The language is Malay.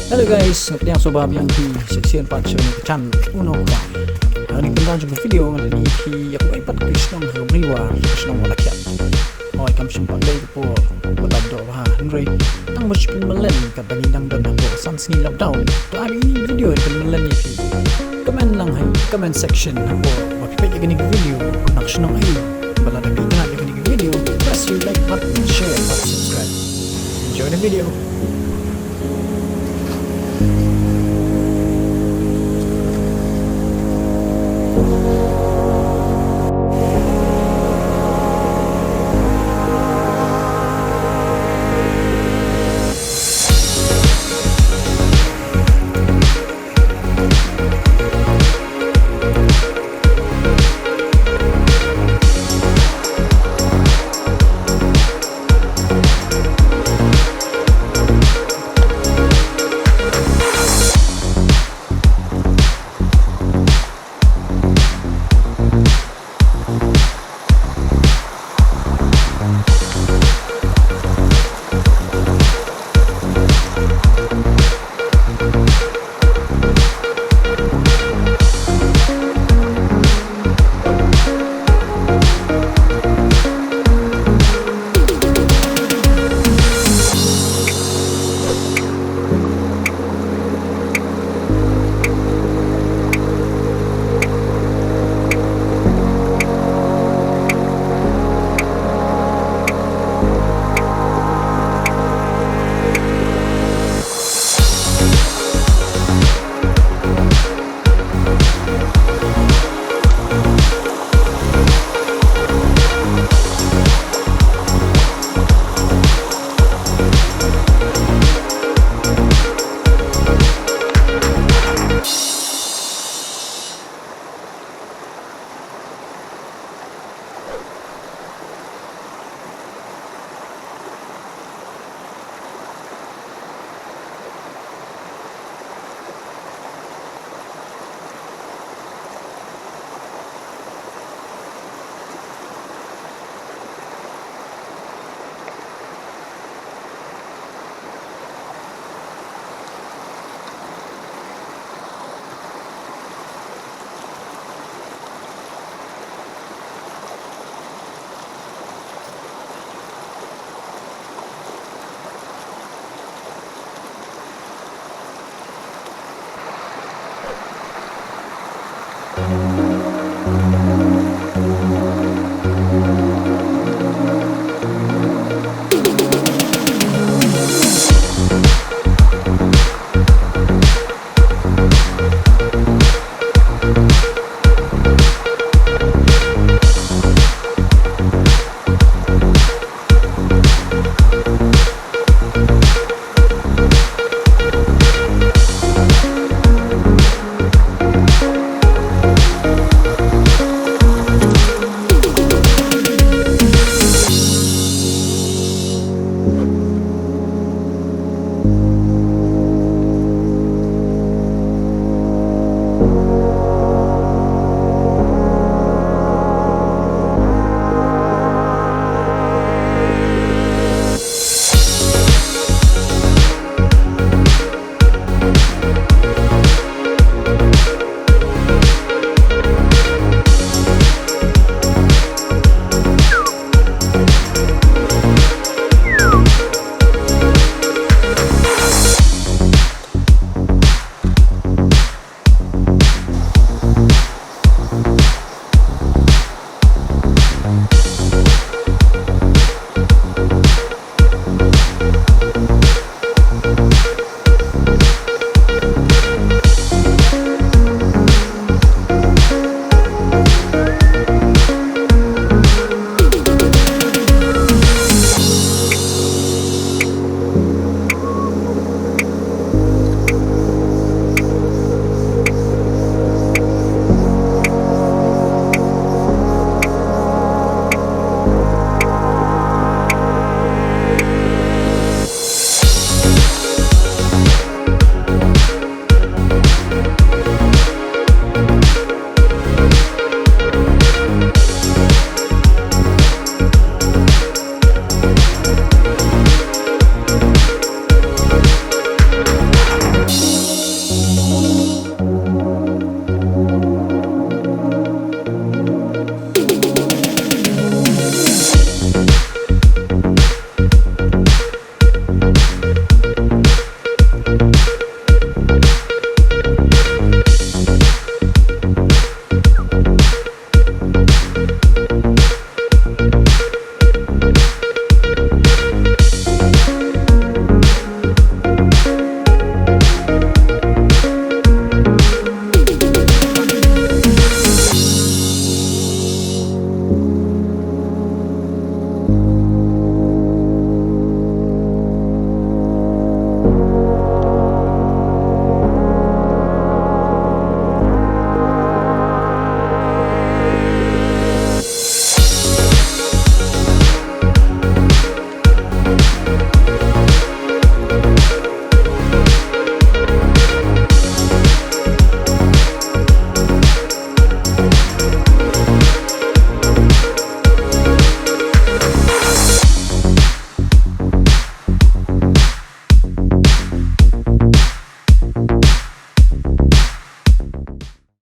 Halo guys, yang sobat yang di seksian pacar ni channel Uno Kau. Hari ni kita juga video ngali ni aku ipat Krishna Riwa Krishna Malakyat. Oh, ikam sempat lagi po bertado ha. Nrei tang mushkil melen kat dang dan ko san sini lockdown. To hari ini video kan melen ni. Comment lang hai, comment section ko. Mapipat yung ganing video. Naksyon ng ayo. Bala na kita na ganing video. Press your like button, share, and subscribe. Enjoy the video.